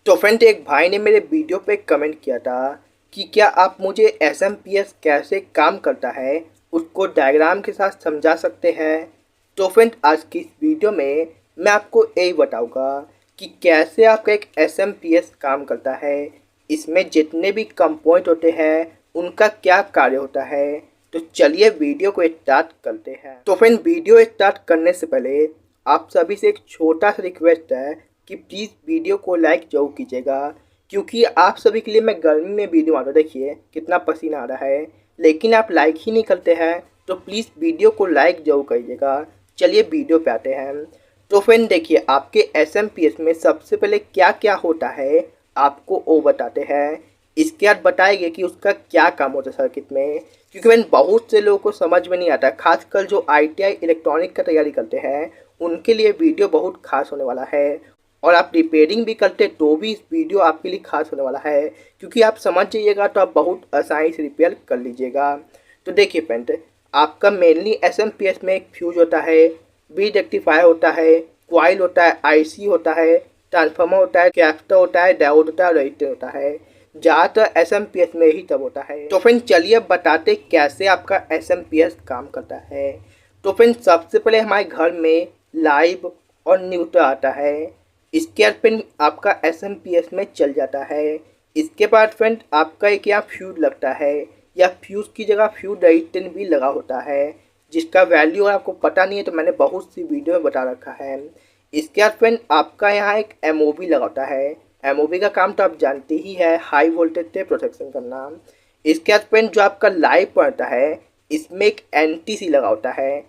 तो फ्रेंड, एक भाई ने मेरे वीडियो पे कमेंट किया था कि क्या आप मुझे एसएमपीएस कैसे काम करता है उसको डायग्राम के साथ समझा सकते हैं। तो फ्रेंड, आज की इस वीडियो में मैं आपको यही बताऊंगा कि कैसे आपका एक एसएमपीएस काम करता है, इसमें जितने भी कंपोनेंट होते हैं उनका क्या कार्य होता है। तो चलिए वीडियो को स्टार्ट करते हैं। तो फ्रेंड, वीडियो स्टार्ट करने से पहले आप सभी से एक छोटा सा रिक्वेस्ट है कि प्लीज़ वीडियो को लाइक जरूर कीजिएगा, क्योंकि आप सभी के लिए मैं गर्मी में वीडियो बना रहा हूँ। देखिए कितना पसीना आ रहा है, लेकिन आप लाइक ही नहीं करते हैं। तो प्लीज़ वीडियो को लाइक जरूर करिएगा। चलिए वीडियो पे आते हैं। तो फ्रेंड देखिए, आपके एसएमपीएस में सबसे पहले क्या क्या होता है आपको वो बताते हैं। इसके बाद बताएंगे कि उसका क्या काम होता है सर्किट में, क्योंकि फ्रेंड बहुत से लोगों को समझ में नहीं आता, खासकर जो आईटीआई इलेक्ट्रॉनिक का तैयारी करते हैं उनके लिए वीडियो बहुत खास होने वाला है। और आप रिपेयरिंग भी करते तो भी इस वीडियो आपके लिए खास होने वाला है, क्योंकि आप समझ जाइएगा तो आप बहुत आसानी से रिपेयर कर लीजिएगा। तो देखिए फ्रेंड, आपका मेनली एसएमपीएस में एक फ्यूज होता है, बीट रेक्टिफायर होता है, कॉइल होता है, आईसी होता है, ट्रांसफार्मर होता है, कैपेसिटर होता है, डायोड होता है, रेजिस्टर होता है। ज़्यादातर एसएमपीएस में ही तब होता है। तो फ्रेंड चलिए अब बताते कैसे आपका एसएमपीएस काम करता है। तो फ्रेंड सबसे पहले हमारे घर में लाइव और न्यूट्रल आता है। इसके बाद फ्रेंड आपका एसएमपीएस में चल जाता है। इसके बाद फ्रेंड आपका एक यहाँ फ्यूज लगता है, या फ्यूज की जगह फ्यूज रेजिस्टेंस भी लगा होता है, जिसका वैल्यू आपको पता नहीं है तो मैंने बहुत सी वीडियो में बता रखा है। इसके बाद फ्रेंड आपका यहाँ एक एमओबी लगा होता है। एमओबी का काम तो आप जानते ही है, हाई वोल्टेज से प्रोटेक्शन करना। इसके बाद फ्रेंड जो आपका लाइव पड़ता है इसमें एक एनटीसी लगा होता है,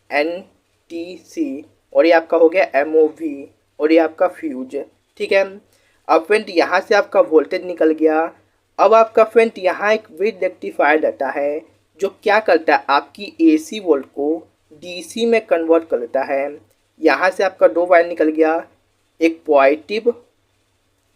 एनटीसी, और ये आपका हो गया एमओवी, और ये आपका फ्यूज। ठीक है। अब फ्रेंड यहाँ से आपका वोल्टेज निकल गया। अब आपका फ्रेंड यहाँ एक ब्रिज रेक्टिफायर रहता है, जो क्या करता है आपकी एसी वोल्ट को डीसी में कन्वर्ट कर लेता है। यहाँ से आपका दो वायर निकल गया, एक पॉजिटिव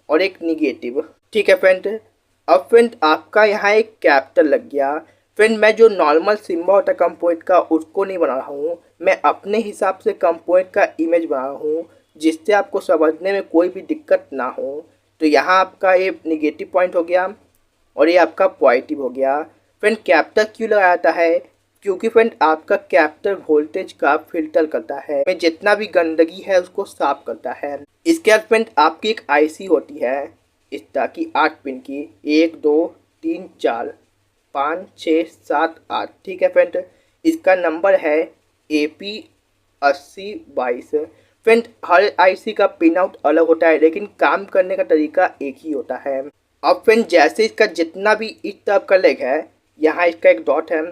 और एक निगेटिव। ठीक है फ्रेंड। अब फ्रेंड आपका यहाँ एक कैपिटल लग गया। फ्रेंड मैं जो नॉर्मल सिम्बल होता है कंपोनेंट का उसको नहीं बना रहा हूँ, मैं अपने हिसाब से कंपोनेंट का इमेज बना रहा हूँ, जिससे आपको समझने में कोई भी दिक्कत ना हो। तो यहाँ आपका ये निगेटिव पॉइंट हो गया और ये आपका पॉजिटिव हो गया। फ्रेंड कैपिटल क्यों लगाया जाता है? क्योंकि फ्रेंड आपका कैपिटल वोल्टेज का फिल्टर करता है, में जितना भी गंदगी है उसको साफ करता है। इसके बाद फ्रेंड आपकी एक आईसी होती है इस तरह की 8 पिन की, 1 2 3 4 5 6 7 8। ठीक है फ्रेंड, इसका नंबर है AP8022। फ्रेंड हर आईसी का पिन आउट अलग होता है, लेकिन काम करने का तरीका एक ही होता है। अब फ्रेंड जैसे इसका जितना भी इस तरफ का लेग है, यहाँ इसका एक डॉट है,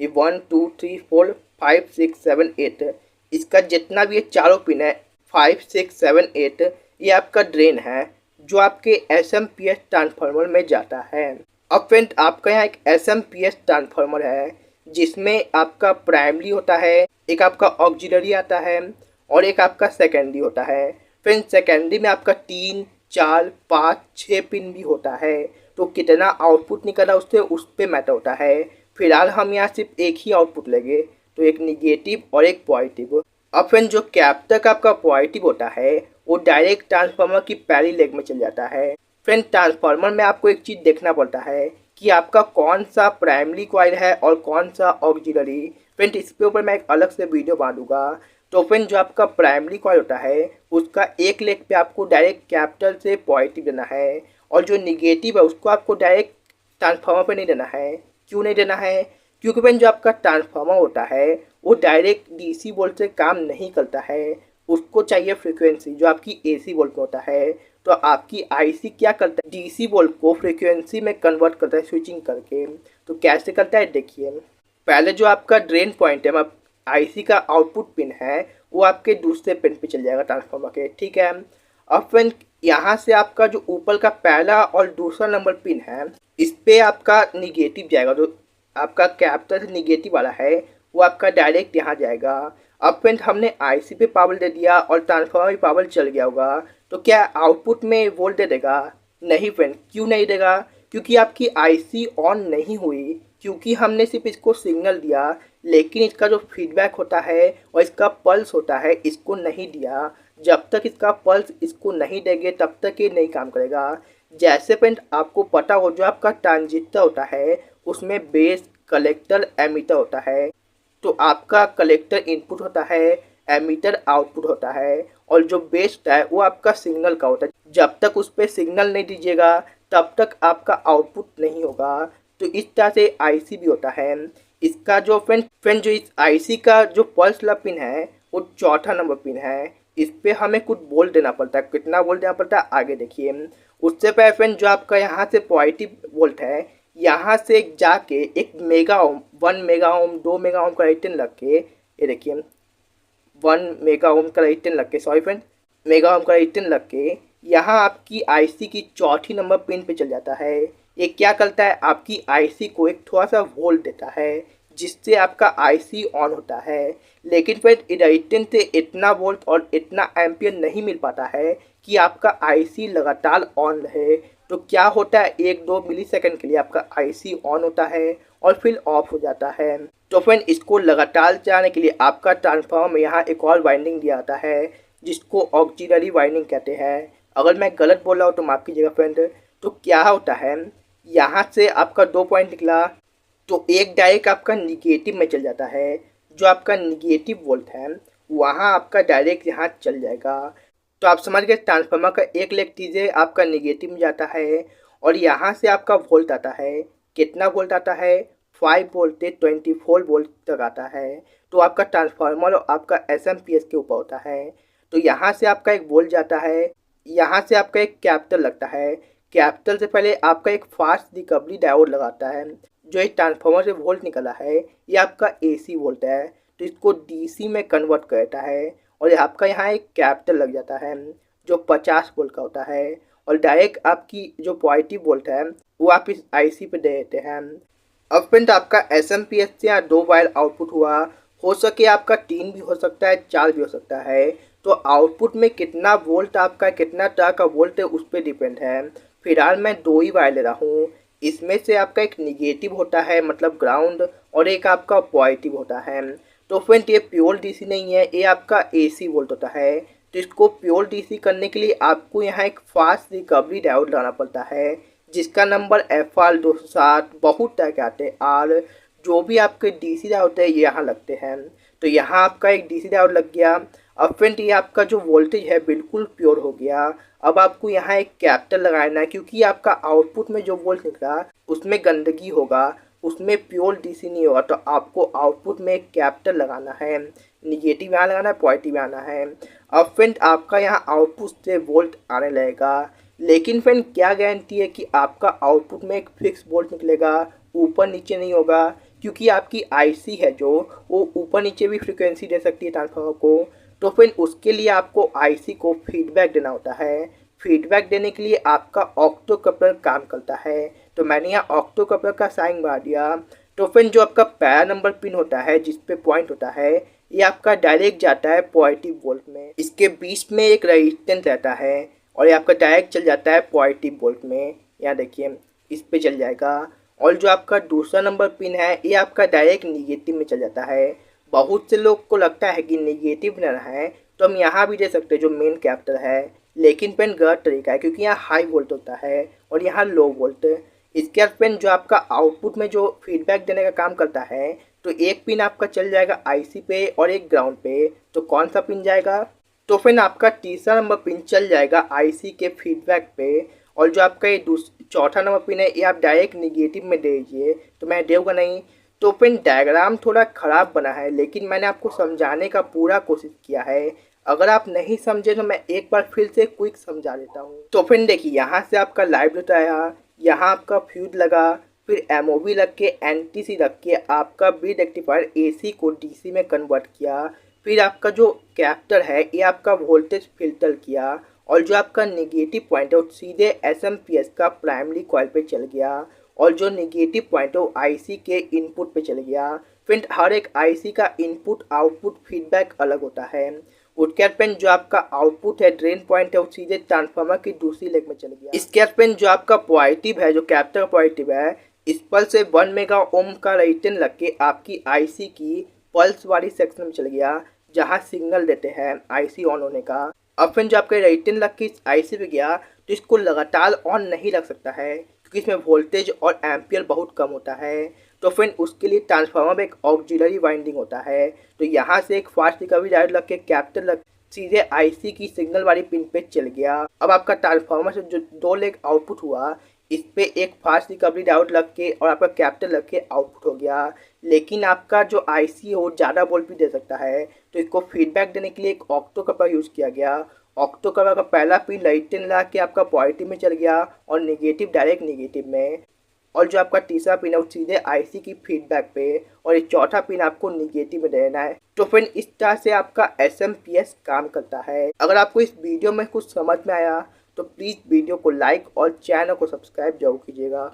ये 1 2 3 4 5 6 7 8, इसका जितना भी ये चारों पिन है 5 6 7 8, ये आपका ड्रेन है जो आपके एसएमपीएस ट्रांसफार्मर में जाता है। अब फ्रेंड आपका यहाँ एक एसएमपीएस ट्रांसफार्मर है, जिसमें आपका प्राइमरी होता है, एक आपका ऑक्सिलरी आता है और एक आपका सेकेंडरी होता है। फ्रेंड सेकेंडरी में आपका 3 4 5 6 पिन भी होता है, तो कितना आउटपुट निकला उससे उस पर मैटर होता है। फिलहाल हम यहाँ सिर्फ एक ही आउटपुट लेंगे, तो एक निगेटिव और एक पॉजिटिव। अब फ्रेंड जो कैपेसिटर का आपका पॉजिटिव होता है वो डायरेक्ट ट्रांसफार्मर की पहली लेग में चल जाता है। फ्रेंड ट्रांसफार्मर में आपको एक चीज़ देखना पड़ता है कि आपका कौन सा प्राइमरी कॉइल है और कौन सा ऑक्सिलरी। फ्रेंड इसके ऊपर मैं एक अलग से वीडियो बना दूंगा। तो फ्रेंड जो आपका प्राइमरी कॉइल होता है उसका एक लेग पे आपको डायरेक्ट कैपिटल से पॉजिटिव देना है, और जो निगेटिव है उसको आपको डायरेक्ट ट्रांसफार्मर पे नहीं देना है। क्यों नहीं देना है? क्योंकि फ्रेंड जो आपका ट्रांसफार्मर होता है वो डायरेक्ट डीसी वोल्ट से काम नहीं करता है, उसको चाहिए फ्रिक्वेंसी जो आपकी एसी वोल्ट में होता है। तो आपकी आईसी क्या करता है, डीसी वोल्ट को फ्रिक्वेंसी में कन्वर्ट करता है स्विचिंग करके। तो कैसे करता है देखिए, पहले जो आपका ड्रेन पॉइंट है, आईसी का आउटपुट पिन है, वो आपके दूसरे पिन पे चल जाएगा ट्रांसफार्मर के। ठीक है। अब फ्रेंड यहाँ से आपका जो ऊपर का पहला और दूसरा नंबर पिन है इस पे आपका निगेटिव जाएगा, जो आपका कैपिटल से निगेटिव वाला है वो आपका डायरेक्ट यहाँ जाएगा। अब फ्रेंड हमने आईसी पे पावर दे दिया और ट्रांसफार्मर भी पावर चल गया होगा, तो क्या आउटपुट में वोल्ट दे देगा? नहीं फ्रेंड। क्यों नहीं देगा? क्योंकि आपकी आईसी ऑन नहीं हुई, क्योंकि हमने सिर्फ इसको सिग्नल दिया, लेकिन इसका जो फीडबैक होता है और इसका पल्स होता है इसको नहीं दिया। जब तक इसका पल्स इसको नहीं देंगे तब तक ये नहीं काम करेगा। जैसे फ्रेंड आपको पता हो जो आपका ट्रांजिस्टर होता है उसमें बेस, कलेक्टर, एमीटर होता है। तो आपका कलेक्टर इनपुट होता है, एमीटर आउटपुट होता है और जो बेस होता है वो आपका सिग्नल का होता है। जब तक उस पर सिग्नल नहीं दीजिएगा तब तक आपका आउटपुट नहीं होगा। तो इस तरह से आईसी भी होता है। इसका जो फ्रेंड जो इस आईसी का जो पल्स वाला पिन है वो चौथा नंबर पिन है। इस पे हमें कुछ वोल्ट देना पड़ता है। कितना वोल्ट देना पड़ता है आगे देखिए। उससे पहले फ्रेंड जो आपका यहाँ से पॉजिटिव वोल्ट है, यहाँ से जाके एक mega ohm, 1 mega ohm, 2 mega ohm का रेजिस्टेंस लग के, ये देखिए 1 मेगा ओम का रेजिस्टेंस लग के, सॉरी फ्रेंड, मेगा ओम का रेजिस्टेंस लग के यहाँ आपकी आईसी की चौथी नंबर पिन पे चल जाता है। ये क्या करता है, आपकी आईसी को एक थोड़ा सा वोल्ट देता है जिससे आपका आईसी ऑन होता है। लेकिन फिर रेजिस्टेंस से इतना वोल्ट और इतना एम्पियर नहीं मिल पाता है कि आपका आईसी लगातार ऑन रहे। तो क्या होता है, 1-2 मिलीसेकंड के लिए आपका आईसी ऑन होता है और फिर ऑफ हो जाता है। तो फ्रेंड इसको लगातार चलाने के लिए आपका ट्रांसफार्मर में यहाँ एक और वाइंडिंग दिया जाता है जिसको ऑक्सिलरी वाइंडिंग कहते हैं। अगर मैं गलत बोल रहा हूँ तो माफ कीजिएगा फ्रेंड। तो क्या होता है, यहाँ से आपका 2 पॉइंट निकला तो एक डायरेक्ट आपका निगेटिव में चल जाता है। जो आपका निगेटिव वोल्ट है वहाँ आपका डायरेक्ट यहाँ चल जाएगा। तो आप समझ गए, ट्रांसफार्मर का एक लेग दीजिए आपका निगेटिव में जाता है और यहाँ से आपका वोल्ट आता है। कितना वोल्ट आता है, 5 वोल्ट से 24 वोल्ट तक आता है। तो आपका ट्रांसफार्मर और आपका एसएमपीएस के ऊपर होता है। तो यहाँ से आपका एक वोल्ट जाता है, यहाँ से आपका एक कैपिटल लगता है। कैपिटल से पहले आपका एक फास्ट रिकवरी डायोड लगाता है। जो एक ट्रांसफार्मर से वोल्ट निकला है ये आपका एसी वोल्ट है, तो इसको डीसी में कन्वर्ट करता है और आपका यहाँ एक कैपिटल लग जाता है जो 50 वोल्ट का होता है और डायरेक्ट आपकी जो पॉजिटिव वोल्ट है वो आप इस आईसी पे दे देते हैं। अब फ्रेंड आपका एसएमपीएस से यहाँ 2 वायर आउटपुट हुआ, हो सके आपका 3 भी हो सकता है, 4 भी हो सकता है। तो आउटपुट में कितना वोल्ट आपका, कितना तरह का वोल्ट है उस पर डिपेंड है। फिलहाल मैं 2 ही वायर ले रहा हूँ। इसमें से आपका एक निगेटिव होता है मतलब ग्राउंड और एक आपका पॉजिटिव होता है। तो फ्रेंड ये प्योर डीसी नहीं है, ये आपका एसी वोल्ट होता है। तो इसको प्योर डीसी करने के लिए आपको यहाँ एक फास्ट रिकवरी डायोड लगाना पड़ता है जिसका नंबर FR260, बहुत तरह के आते हैं आर। जो भी आपके डीसी डायोड होते हैं ये यहाँ लगते हैं। तो यहाँ आपका एक डीसी डायोड लग गया। अब फ्रेंड ये आपका जो वोल्टेज है बिल्कुल प्योर हो गया। अब आपको यहाँ एक कैपिटल लगाना है क्योंकि आपका आउटपुट में जो वोल्ट निकला उसमें गंदगी होगा, उसमें प्योर डीसी नहीं होगा। तो आपको आउटपुट में एक कैपिटल लगाना है, निगेटिव यहाँ लगाना है, पॉजिटिव आना है। अब फ्रेंड आपका यहाँ आउटपुट से वोल्ट आने लगेगा। लेकिन फ्रेंड क्या गारंटी है कि आपका आउटपुट में एक फिक्स वोल्ट निकलेगा, ऊपर नीचे नहीं होगा। क्योंकि आपकी आईसी है जो वो ऊपर नीचे भी फ्रिक्वेंसी दे सकती है ट्रांसफार्मर को। तो फिर उसके लिए आपको आईसी को फीडबैक देना होता है। फीडबैक देने के लिए आपका ऑक्टो कपलर काम करता है। तो मैंने यहाँ ऑक्टो कपलर का साइन बना दिया। तो फिर जो आपका पैरा नंबर पिन होता है जिस पे पॉइंट होता है ये आपका डायरेक्ट जाता है पॉजिटिव वोल्ट में। इसके बीच में एक रेजिस्टेंस रहता है और ये आपका डायरेक्ट चल जाता है पॉजिटिव वोल्ट में। यहाँ देखिए इस पे चल जाएगा। और जो आपका दूसरा नंबर पिन है ये आपका डायरेक्ट निगेटिव में चल जाता है। बहुत से लोग को लगता है कि निगेटिव न है तो हम यहाँ भी दे सकते हैं जो मेन कैपिटल है, लेकिन पेन गलत तरीका है क्योंकि यहाँ हाई वोल्ट होता है और यहाँ लो वोल्ट। इसके बाद पेन जो आपका आउटपुट में जो फीडबैक देने का काम करता है तो एक पिन आपका चल जाएगा आईसी पे और एक ग्राउंड पे। तो कौन सा पिन जाएगा, तो फिर आपका तीसरा नंबर पिन चल जाएगा आईसी के फीडबैक पे। और जो आपका ये चौथा नंबर पिन है ये आप डायरेक्ट निगेटिव में दे दीजिए। तो मैं देऊँगा नहीं। तो फिर डायग्राम थोड़ा ख़राब बना है लेकिन मैंने आपको समझाने का पूरा कोशिश किया है। अगर आप नहीं समझे तो मैं एक बार फिर से क्विक समझा देता हूँ। तो फिर देखिए यहाँ से आपका लाइव डेटा आया, यहाँ आपका फ्यूज लगा, फिर एमओवी लग के एनटीसी रख के आपका बीट रेक्टिफायर एसी को डीसी में कन्वर्ट किया। फिर आपका जो कैपेसिटर है ये आपका वोल्टेज फिल्टर किया और जो आपका नेगेटिव पॉइंट है वो सीधे एसएमपीएस का प्राइमरी कॉइल पे चल गया और जो नेगेटिव पॉइंट है वो आईसी के इनपुट पे चल गया। फिर हर एक आईसी का इनपुट आउटपुट फीडबैक अलग होता है। उसके बाद जो आपका आउटपुट है ड्रेन पॉइंट है वो सीधे ट्रांसफार्मर की दूसरी लेग में चल गया। इसके बाद जो आपका पॉजिटिव है जो कैपिटल पॉजिटिव है इस पर से 1 मेगा ओम का रेजिस्टेंस लग के आपकी आईसी की पल्स वाली सेक्शन में चल गया जहां सिग्नल देते हैं आईसी ऑन होने का। अब फ्रेंड जो आपके रेटिन लग के इस आईसी पे गया तो इसको लगातार ऑन नहीं रख सकता है क्योंकि इसमें वोल्टेज और एम्पियर बहुत कम होता है। तो फ्रेंड उसके लिए ट्रांसफार्मर में एक ऑक्सिलरी वाइंडिंग होता है। तो यहाँ से एक फास्ट रिकवरी डायोड लग के कैपिटल लग सीधे आईसी की सिग्नल वाली पिन पे चल गया। अब आपका ट्रांसफार्मर से जो 2 लेग आउटपुट हुआ इस पे एक फास्ट रिकवरी डायोड लग के और आपका कैपिटल लग के आउटपुट हो गया। लेकिन आपका जो आईसी है वो ज़्यादा वोल्ट भी दे सकता है, तो इसको फीडबैक देने के लिए एक ऑक्टो कपड़ा यूज़ किया गया। ऑक्टो कपड़ा का पहला पिन लाइटिन ला के आपका पॉजिटिव में चल गया और नेगेटिव डायरेक्ट नेगेटिव में, और जो आपका तीसरा पिन है वो सीधे आईसी की फीडबैक पे, और ये चौथा पिन आपको नेगेटिव में देना है। तो फ्रेंड इस तरह से आपका एसएमपीएस काम करता है। अगर आपको इस वीडियो में कुछ समझ में आया तो प्लीज़ वीडियो को लाइक और चैनल को सब्सक्राइब जरूर कीजिएगा।